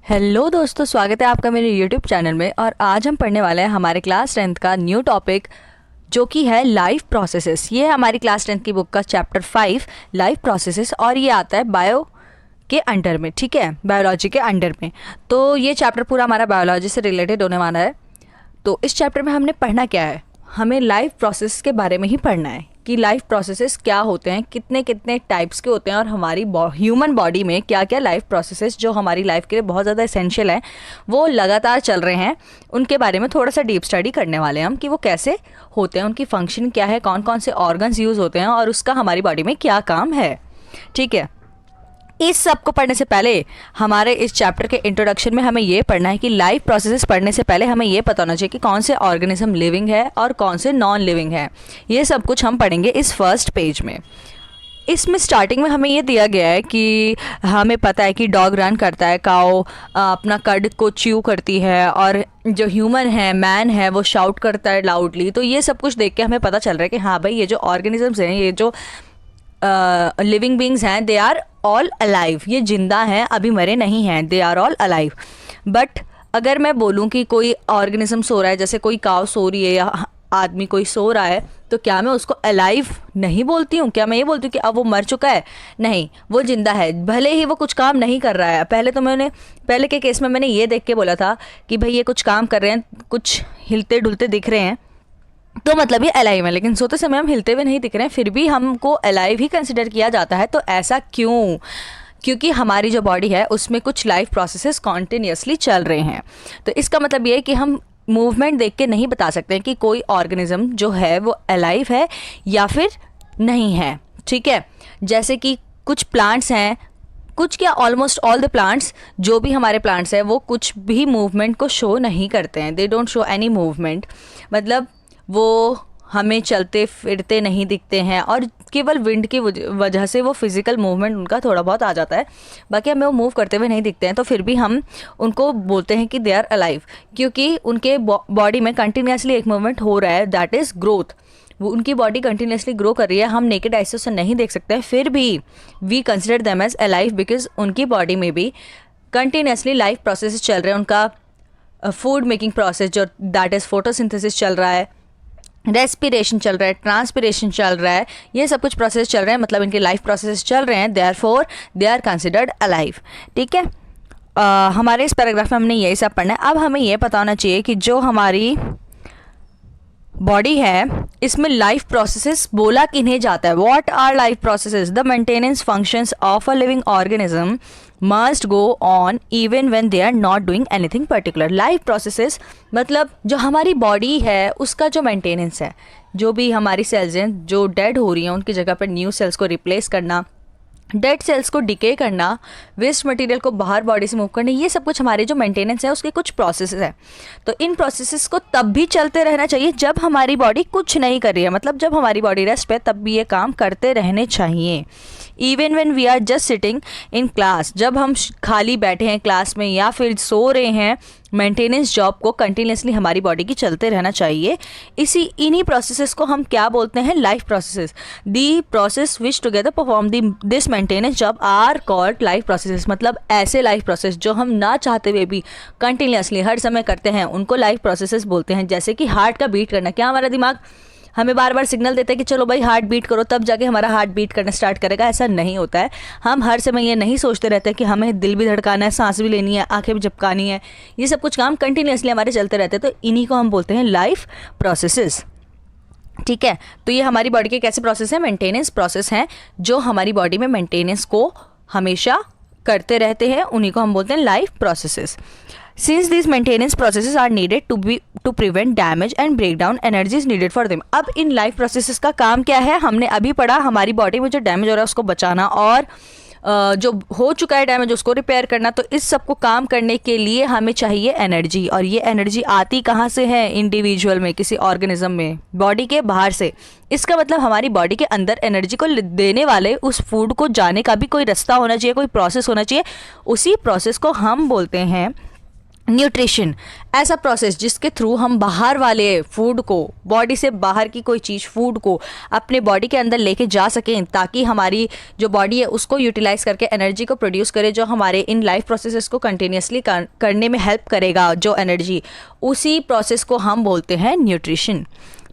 Hello दोस्तों, स्वागत है आपका मेरे यूट्यूब चैनल में। और आज हम पढ़ने वाले हैं हमारे क्लास 10th का न्यू टॉपिक जो कि है लाइफ प्रोसेसेस। ये है हमारी क्लास 10th की बुक का चैप्टर 5 लाइफ प्रोसेसेस, और ये आता है बायो के अंडर में, ठीक है, बायोलॉजी के अंडर में। तो ये चैप्टर पूरा हमारा बायोलॉजी से रिलेटेड होने वाला है। तो इस चैप्टर में हमने पढ़ना क्या है, हमें लाइफ प्रोसेस के बारे में ही पढ़ना है कि लाइफ प्रोसेसेस क्या होते हैं, कितने कितने टाइप्स के होते हैं, और हमारी ह्यूमन बॉडी में क्या क्या लाइफ प्रोसेसेस जो हमारी लाइफ के लिए बहुत ज़्यादा एसेंशियल हैं वो लगातार चल रहे हैं, उनके बारे में थोड़ा सा डीप स्टडी करने वाले हैं हम कि वो कैसे होते हैं, उनकी फंक्शन क्या है, कौन कौन से ऑर्गन्स यूज़ होते हैं और उसका हमारी बॉडी में क्या काम है। ठीक है, इस सब को पढ़ने से पहले हमारे इस चैप्टर के इंट्रोडक्शन में हमें ये पढ़ना है कि लाइफ प्रोसेसेस पढ़ने से पहले हमें ये पता होना चाहिए कि कौन से ऑर्गेनिज्म लिविंग है और कौन से नॉन लिविंग है। ये सब कुछ हम पढ़ेंगे इस फर्स्ट पेज में। इसमें स्टार्टिंग में हमें ये दिया गया है कि हमें पता है कि डॉग रन करता है, काऊ अपना कड को च्यू करती है, और जो ह्यूमन है, मैन है, वो शाउट करता है लाउडली। तो ये सब कुछ देख के हमें पता चल रहा है कि हाँ भाई, ये जो ऑर्गेनिजम्स हैं, ये जो लिविंग बींग्स हैं, दे आर ऑल अलाइव, ये जिंदा हैं, अभी मरे नहीं हैं, they are all alive. But अगर मैं बोलूँ कि कोई ऑर्गेनिज्म सो रहा है, जैसे कोई काव सो रही है या आदमी कोई सो रहा है, तो क्या मैं उसको अलाइव नहीं बोलती हूँ? क्या मैं ये बोलती हूँ कि अब वो मर चुका है? नहीं, वो जिंदा है, भले ही वो कुछ काम नहीं कर रहा है। पहले के केस में मैंने ये देख के बोला था कि भाई ये कुछ काम कर रहे हैं, कुछ हिलते डुलते दिख रहे हैं, तो मतलब ये अलाइव है। लेकिन सोते समय हम हिलते हुए नहीं दिख रहे हैं, फिर भी हमको अलाइव ही कंसिडर किया जाता है। तो ऐसा क्यों? क्योंकि हमारी जो बॉडी है उसमें कुछ लाइफ प्रोसेसेस कॉन्टिन्यूसली चल रहे हैं। तो इसका मतलब ये है कि हम मूवमेंट देख के नहीं बता सकते हैं कि कोई ऑर्गेनिज्म जो है वो अलाइव है या फिर नहीं है। ठीक है, जैसे कि कुछ प्लांट्स हैं, कुछ क्या ऑलमोस्ट ऑल द प्लांट्स, जो भी हमारे प्लांट्स हैं वो कुछ भी मूवमेंट को शो नहीं करते हैं। They don't show any movement, मतलब वो हमें चलते फिरते नहीं दिखते हैं, और केवल विंड की वजह से वो फिज़िकल मूवमेंट उनका थोड़ा बहुत आ जाता है, बाकी हमें वो मूव करते हुए नहीं दिखते हैं। तो फिर भी हम उनको बोलते हैं कि दे आर अलाइव, क्योंकि उनके बॉडी में कंटिन्यूसली एक मूवमेंट हो रहा है, दैट इज़ ग्रोथ। वो उनकी बॉडी कंटिन्यूसली ग्रो कर रही है, हम नेकेड आई से उसे नहीं देख सकते हैं, फिर भी we consider them as alive because उनकी बॉडी में भी कंटिन्यूसली लाइफ प्रोसेस चल रहे हैं। उनका फूड मेकिंग प्रोसेस जो दैट इज़ फोटोसिंथेसिस चल रहा है, रेस्पिरेशन चल रहा है, ट्रांसपिरेशन चल रहा है, ये सब कुछ प्रोसेस चल रहे हैं, मतलब इनके लाइफ प्रोसेस चल रहे हैं, therefore they are considered alive. ठीक है, हमारे इस पैराग्राफ में हमने यही सब पढ़ना है। अब हमें ये पता होना चाहिए कि जो हमारी बॉडी है इसमें लाइफ प्रोसेसेस बोला किन्हें जाता है। What are life processes? The maintenance functions of a living organism must go on even when they are not doing anything particular. Life processes मतलब जो हमारी बॉडी है उसका जो मेंटेनेंस है, जो भी हमारी सेल्स हैं जो डेड हो रही हैं उनकी जगह पर न्यू सेल्स को रिप्लेस करना, डेड सेल्स को डिके करना, वेस्ट मटेरियल को बाहर बॉडी से मूव करना, ये सब कुछ हमारे जो मेंटेनेंस है उसके कुछ प्रोसेसेस है। तो इन प्रोसेसेस को तब भी चलते रहना चाहिए जब हमारी बॉडी कुछ नहीं कर रही है, मतलब जब हमारी बॉडी रेस्ट पे, तब भी ये काम करते रहने चाहिए। Even when we are just sitting in class, जब हम खाली बैठे हैं क्लास में या फिर सो रहे हैं, मेंटेनेंस जॉब को कंटिन्यूसली हमारी बॉडी की चलते रहना चाहिए। इन्हीं प्रोसेसेस को हम क्या बोलते हैं? Life processes. The process which together perform this maintenance job are called life processes. मतलब ऐसे लाइफ प्रोसेस जो हम ना चाहते हुए भी कंटिन्यूसली हर समय करते हैं उनको लाइफ प्रोसेसेस बोलते हैं। जैसे कि हार्ट का बीट करना, क्या हमारा दिमाग हमें बार बार सिग्नल देता है कि चलो भाई हार्ट बीट करो, तब जाके हमारा हार्ट बीट करना स्टार्ट करेगा? ऐसा नहीं होता है। हम हर समय ये नहीं सोचते रहते कि हमें दिल भी धड़काना है, सांस भी लेनी है, आंखें भी झपकानी है, ये सब कुछ काम कंटिन्यूसली हमारे चलते रहते हैं। तो इन्हीं को हम बोलते हैं लाइफ प्रोसेसेस। ठीक है, तो ये हमारी बॉडी के कैसे प्रोसेस हैं? मेंटेनेंस प्रोसेस हैं जो हमारी बॉडी में मेंटेनेंस को हमेशा करते रहते हैं, उन्हीं को हम बोलते हैं life processes. Since these maintenance processes are needed to prevent damage and breakdown, energy is needed for them. अब इन लाइफ प्रोसेसेस का काम क्या है? हमने अभी पढ़ा, हमारी बॉडी में जो डैमेज हो रहा है उसको बचाना, और जो हो चुका है डैमेज उसको रिपेयर करना। तो इस सब को काम करने के लिए हमें चाहिए एनर्जी, और ये एनर्जी आती कहाँ से है? इंडिविजुअल में, किसी ऑर्गेनिज्म में, बॉडी के बाहर से। इसका मतलब हमारी बॉडी के अंदर एनर्जी को देने वाले उस फूड को जाने का भी कोई रास्ता होना चाहिए, कोई प्रोसेस होना चाहिए। उसी प्रोसेस को हम बोलते हैं न्यूट्रिशन ऐसा प्रोसेस जिसके थ्रू हम बाहर वाले फूड को, बॉडी से बाहर की कोई चीज़ फूड को अपने बॉडी के अंदर लेके जा सकें, ताकि हमारी जो बॉडी है उसको यूटिलाइज करके एनर्जी को प्रोड्यूस करे, जो हमारे इन लाइफ प्रोसेसेस को कंटिन्यूसली करने में हेल्प करेगा, जो एनर्जी, उसी प्रोसेस को हम बोलते हैं न्यूट्रिशन।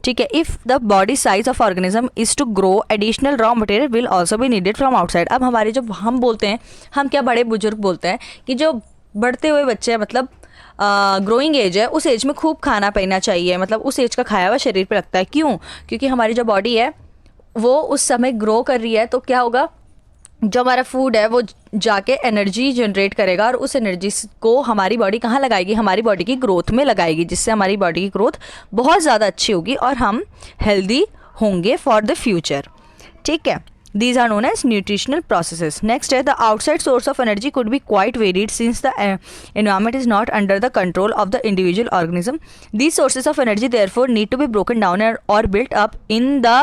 ठीक है। If the body size of organism is to grow, additional raw material will also be needed from outside. अब हमारे जो हम बोलते हैं, हम क्या बड़े बुजुर्ग बोलते हैं कि जो बढ़ते हुए बच्चे हैं, मतलब ग्रोइंग एज है, उस एज में खूब खाना पीना चाहिए, मतलब उस एज का खाया हुआ शरीर पे लगता है। क्यों? क्योंकि हमारी जो बॉडी है वो उस समय ग्रो कर रही है, तो क्या होगा, जो हमारा फूड है वो जाके एनर्जी जनरेट करेगा, और उस एनर्जी को हमारी बॉडी कहाँ लगाएगी, हमारी बॉडी की ग्रोथ में लगाएगी, जिससे हमारी बॉडी की ग्रोथ बहुत ज़्यादा अच्छी होगी और हम हेल्दी होंगे फॉर द फ्यूचर। ठीक है। These are known as nutritional processes. Next है, the outside source of energy could be quite varied since the environment is not under the control of the individual organism. These sources of energy therefore need to be broken down or built up in the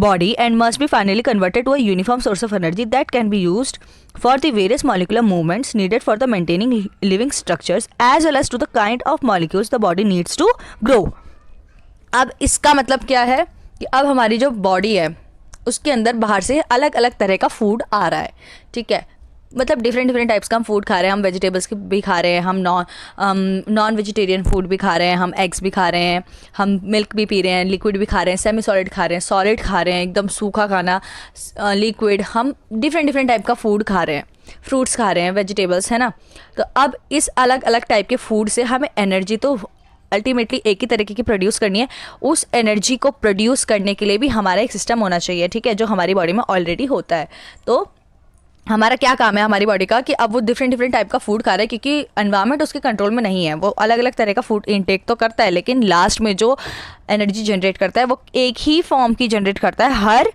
body and must be finally converted to a uniform source of energy that can be used for the various molecular movements needed for the maintaining living structures as well as to the kind of molecules the body needs to grow. अब इसका मतलब क्या है कि अब हमारी जो body है उसके अंदर बाहर से अलग अलग तरह का फूड आ रहा है। ठीक है। मतलब डिफरेंट टाइप्स का हम फूड खा रहे हैं, हम वेजिटेबल्स भी खा रहे हैं, हम नॉन वेजिटेरियन फूड भी खा रहे हैं, हम एग्स भी खा रहे हैं, हम मिल्क भी पी रहे हैं, लिक्विड भी खा रहे हैं, सेमी सॉलिड खा रहे हैं, सॉलिड खा रहे हैं, एकदम सूखा खाना, लिक्विड, हम डिफरेंट टाइप का फूड खा रहे हैं, फ्रूट्स खा रहे हैं, वेजिटेबल्स, है ना। तो अब इस अलग अलग टाइप के फूड से हमें एनर्जी तो अल्टीमेटली एक ही तरीके की प्रोड्यूस करनी है। उस एनर्जी को प्रोड्यूस करने के लिए भी हमारा एक सिस्टम होना चाहिए, ठीक है, जो हमारी बॉडी में ऑलरेडी होता है। तो हमारा क्या काम है हमारी बॉडी का कि अब वो डिफरेंट टाइप का फूड खा रहा है, क्योंकि एनवायरनमेंट उसके कंट्रोल में नहीं है। वो अलग अलग तरह का फूड इनटेक तो करता है, लेकिन लास्ट में जो एनर्जी जनरेट करता है वो एक ही फॉर्म की जनरेट करता है हर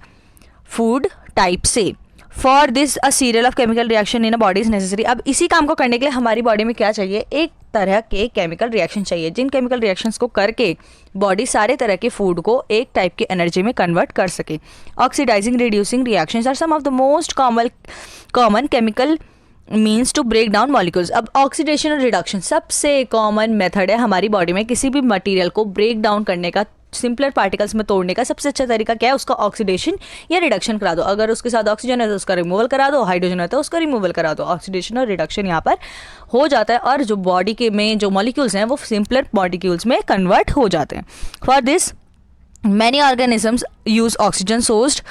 फूड टाइप से। For this a serial of chemical reaction in a body is necessary. अब इसी काम को करने के लिए हमारी बॉडी में क्या चाहिए, एक तरह के केमिकल रिएक्शन चाहिए, जिन केमिकल रिएक्शंस को करके बॉडी सारे तरह के फूड को एक टाइप की एनर्जी में कन्वर्ट कर सके। Oxidising reducing reactions are some of the most common chemical means to break down molecules. अब ऑक्सीडेशन और रिडक्शन सबसे कॉमन मेथड है हमारी बॉडी में किसी भी मटेरियल को ब्रेक डाउन करने का, सिंपलर पार्टिकल्स में तोड़ने का सबसे अच्छा तरीका क्या है, उसका ऑक्सीडेशन या रिडक्शन करा दो। अगर उसके साथ ऑक्सीजन है तो उसका रिमूवल करा दो, हाइड्रोजन है तो उसका रिमूवल करा दो। ऑक्सीडेशन और रिडक्शन यहाँ पर हो जाता है और जो बॉडी के में जो मॉलिक्यूल्स हैं वो सिंपलर मॉलिक्यूल्स में कन्वर्ट हो जाते हैं। For this many organisms use oxygen sourced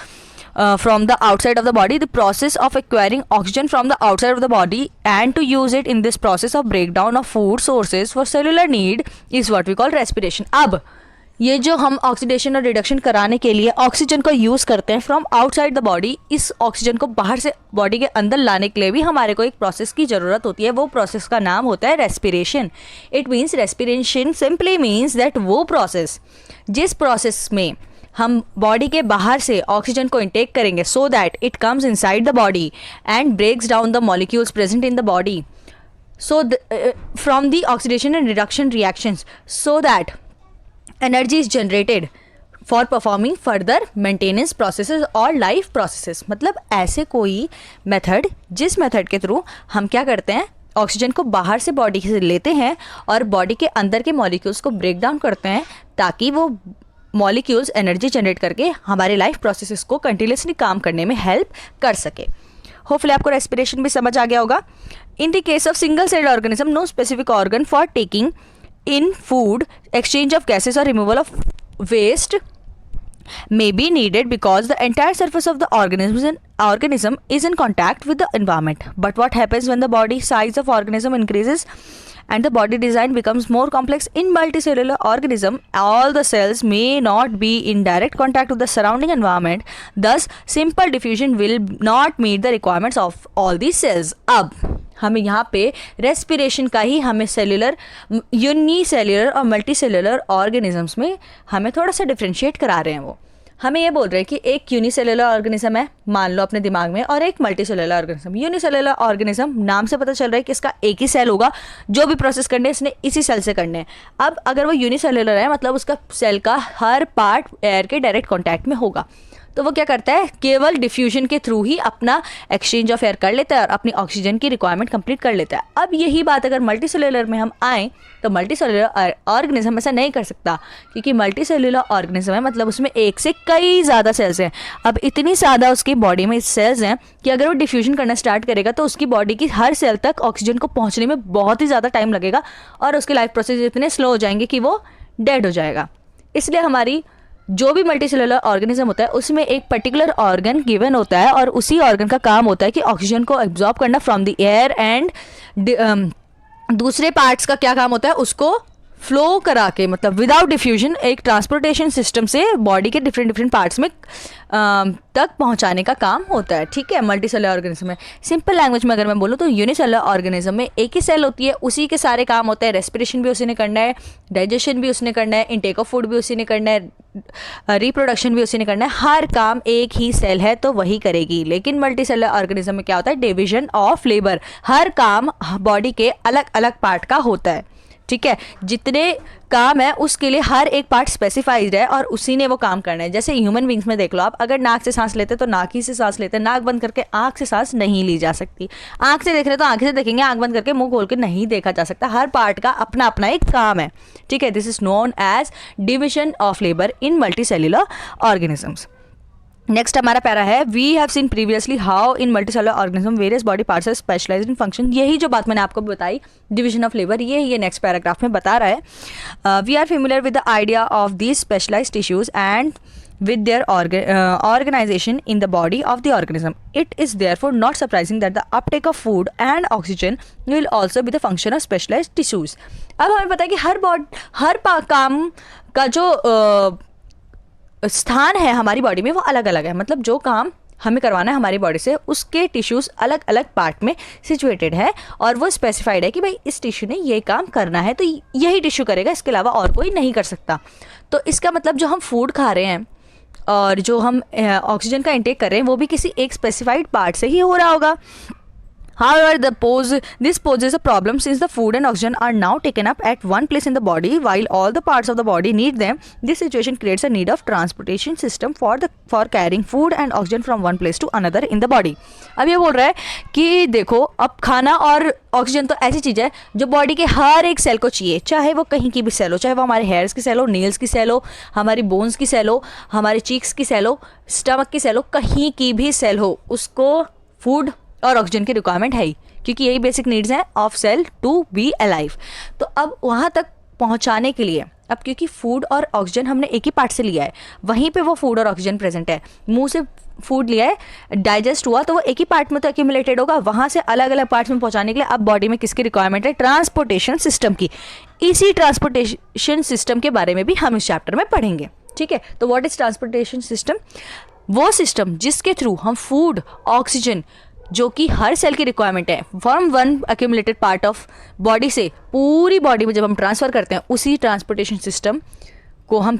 from the outside of the body. The process of acquiring oxygen from the outside of the body and to use it in this process of breakdown of food sources for cellular need is what we call respiration. अब ये जो हम oxidation और reduction कराने के लिए oxygen को use करते हैं फ्रॉम आउटसाइड द बॉडी, इस ऑक्सीजन को बाहर से बॉडी के अंदर लाने के लिए भी हमारे को एक प्रोसेस की ज़रूरत होती है। वो प्रोसेस का नाम होता है respiration. It means respiration simply means that वो प्रोसेस जिस प्रोसेस में हम बॉडी के बाहर से ऑक्सीजन को इनटेक करेंगे so that it comes inside the body and breaks down the molecules present in the body, so from the oxidation and reduction reactions, so that energy is generated for performing further maintenance processes or life processes. मतलब ऐसे कोई method जिस method के through हम क्या करते हैं, oxygen को बाहर से बॉडी से लेते हैं और बॉडी के अंदर के मॉलिक्यूल्स को ब्रेक डाउन करते हैं, ताकि वो मॉलिक्यूल्स एनर्जी जनरेट करके हमारे लाइफ प्रोसेसेस को कंटिन्यूसली काम करने में हेल्प कर सके। होपफुली आपको रेस्पिरेशन भी समझ आ गया होगा। In the case of single celled organism, no specific organ for taking in food, exchange of gases or removal of waste may be needed because the entire surface of the organism is in contact with the environment. But what happens when the body size of organism increases and the body design becomes more complex? In multicellular organism, all the cells may not be in direct contact with the surrounding environment. Thus, simple diffusion will not meet the requirements of all these cells. अब हमें यहाँ पे respiration का ही हमें cellular, unicellular और multicellular organisms में हमें थोड़ा सा डिफ्रेंशिएट करा रहे हैं। वो हमें ये बोल रहे हैं कि एक यूनिसेल्यूलर ऑर्गेनिज्म है, मान लो अपने दिमाग में, और एक मल्टीसेल्यूलर ऑर्गेनिज्म। यूनिसेल्यूलर ऑर्गेनिज्म नाम से पता चल रहा है कि इसका एक ही सेल होगा, जो भी प्रोसेस करने इसने इसी सेल से करने हैं। अब अगर वो यूनिसेल्यूलर है मतलब उसका सेल का हर पार्ट एयर के डायरेक्ट कॉन्टैक्ट में होगा। तो वो क्या करता है, केवल डिफ्यूजन के थ्रू ही अपना एक्सचेंज ऑफ एयर कर लेता है और अपनी ऑक्सीजन की रिक्वायरमेंट कंप्लीट कर लेता है। अब यही बात अगर मल्टीसेल्युलर में हम आएँ तो मल्टीसेल्युलर ऑर्गेनिज्म ऐसा नहीं कर सकता, क्योंकि मल्टीसेल्युलर ऑर्गेनिज्म है मतलब उसमें एक से कई ज़्यादा सेल्स हैं। अब इतनी ज़्यादा उसकी बॉडी में सेल्स हैं कि अगर वो डिफ्यूजन करना स्टार्ट करेगा तो उसकी बॉडी की हर सेल तक ऑक्सीजन को पहुंचने में बहुत ही ज़्यादा टाइम लगेगा और उसके लाइफ प्रोसेस इतने स्लो हो जाएंगे कि वो डेड हो जाएगा। इसलिए हमारी जो भी मल्टीसेलुलर ऑर्गेनिज्म होता है उसमें एक पर्टिकुलर ऑर्गन गिवन होता है और उसी ऑर्गन का काम होता है कि ऑक्सीजन को एब्जॉर्ब करना फ्रॉम द एयर एंड दूसरे पार्ट्स का क्या काम होता है, उसको फ्लो करा के मतलब विदाउट डिफ्यूजन एक ट्रांसपोर्टेशन सिस्टम से बॉडी के डिफरेंट पार्ट्स में तक पहुंचाने का काम होता है। ठीक है, मल्टीसेलुलर ऑर्गेनिज्म में सिंपल लैंग्वेज में अगर मैं बोलूँ तो यूनिसेलुलर ऑर्गेनिज्म में एक ही सेल होती है, उसी के सारे काम होते हैं। रेस्पिरेशन भी उसी ने करना है, डाइजेशन भी उसने करना है, इनटेक ऑफ फूड भी उसी ने करना है, रिप्रोडक्शन भी उसी ने करना है। हर काम एक ही सेल है तो वही करेगी। लेकिन मल्टीसेलुलर ऑर्गेनिज्म में क्या होता है, डिवीजन ऑफ लेबर, हर काम बॉडी के अलग अलग पार्ट का होता है। ठीक है, जितने काम है उसके लिए हर एक पार्ट स्पेसिफाइड है और उसी ने वो काम करना है। जैसे ह्यूमन बींग्स में देख लो आप, अगर नाक से सांस लेते तो नाक ही से सांस लेते, नाक बंद करके आंख से सांस नहीं ली जा सकती। आंख से देख रहे तो आंखें से देखेंगे, आंख बंद करके मुंह खोल के नहीं देखा जा सकता। हर पार्ट का अपना अपना एक काम है। ठीक है, this is known as division of labour in multicellular organisms. Next हमारा पैरा है, we have seen previously how in multicellular organism various body parts are specialised in function. यही जो बात मैंने आपको बताई डिवीजन ऑफ लेबर, ये नेक्स्ट पैराग्राफ में बता रहा है। We are familiar with the idea of these specialised tissues and with their organization in the body of the organism. It is therefore not surprising that the uptake of food and oxygen will also be the function of specialized tissues. अब हमें पता है कि हर काम का जो स्थान है हमारी बॉडी में वो अलग अलग है। मतलब जो काम हमें करवाना है हमारी बॉडी से उसके टिश्यूज़ अलग अलग पार्ट में सिचुएटेड है और वो स्पेसिफाइड है कि भाई इस टिश्यू ने ये काम करना है तो यही टिश्यू करेगा, इसके अलावा और कोई नहीं कर सकता। तो इसका मतलब जो हम फूड खा रहे हैं और जो हम ऑक्सीजन का इंटेक कर रहे हैं वो भी किसी एक स्पेसिफाइड पार्ट से ही हो रहा होगा। However, this poses a problem since the food and oxygen are now taken up at one place in the body while all the parts of the body need them. This situation creates a need of transportation system for carrying food and oxygen from one place to another in the body. अब ये बोल रहा है कि देखो अब खाना और ऑक्सीजन तो ऐसी चीज़ है जो बॉडी के हर एक सेल को चाहिए, चाहे वो कहीं की भी सेल हो, चाहे वो हमारे हेयर्स की सेल हो, नेल्स की सेल हो, हमारी बोन्स की सेल हो, हमारे चीक्स की सेल हो, स्टमक की सेल हो, कहीं की भी सेल हो, उसको फूड और ऑक्सीजन की रिक्वायरमेंट है ही, क्योंकि यही बेसिक नीड्स हैं of cell to be alive. तो अब वहाँ तक पहुँचाने के लिए अब क्योंकि फूड और ऑक्सीजन हमने एक ही पार्ट से लिया है, वहीं पे वो फूड और ऑक्सीजन प्रेजेंट है, मुंह से फूड लिया है, डाइजेस्ट हुआ तो वो एक ही पार्ट में तो एक्यूमुलेटेड होगा, वहाँ से अलग अलग पार्ट्स में पहुँचाने के लिए अब बॉडी में किसकी रिक्वायरमेंट है, ट्रांसपोर्टेशन सिस्टम की। इसी ट्रांसपोर्टेशन सिस्टम के बारे में भी हम इस चैप्टर में पढ़ेंगे। ठीक है, तो व्हाट इज ट्रांसपोर्टेशन सिस्टम? वो सिस्टम जिसके थ्रू हम फूड, ऑक्सीजन जो कि हर सेल की रिक्वायरमेंट है from one accumulated part of body से पूरी बॉडी में जब हम ट्रांसफ़र करते हैं, उसी ट्रांसपोर्टेशन सिस्टम को हम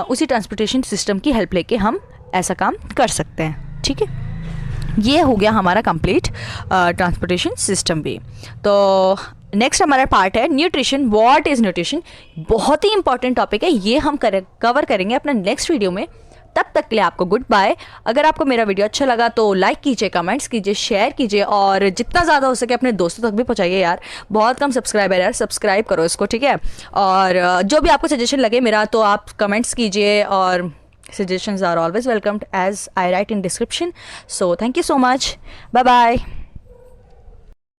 उसी ट्रांसपोर्टेशन सिस्टम की हेल्प लेके हम ऐसा काम कर सकते हैं। ठीक है, ये हो गया हमारा कंप्लीट ट्रांसपोर्टेशन सिस्टम भी। तो नेक्स्ट हमारा पार्ट है न्यूट्रिशन। What is nutrition? बहुत ही इंपॉर्टेंट टॉपिक है, ये हम कवर करेंगे अपना नेक्स्ट वीडियो में। तब तक के लिए आपको गुड बाय। अगर आपको मेरा वीडियो अच्छा लगा तो लाइक कीजिए, कमेंट्स कीजिए, शेयर कीजिए और जितना ज़्यादा हो सके अपने दोस्तों तक भी पहुंचाइए। यार बहुत कम सब्सक्राइबर है यार, सब्सक्राइब करो इसको। ठीक है, और जो भी आपको सजेशन लगे मेरा तो आप कमेंट्स कीजिए और suggestions are always welcomed as I write in description. So thank you so much. Bye bye.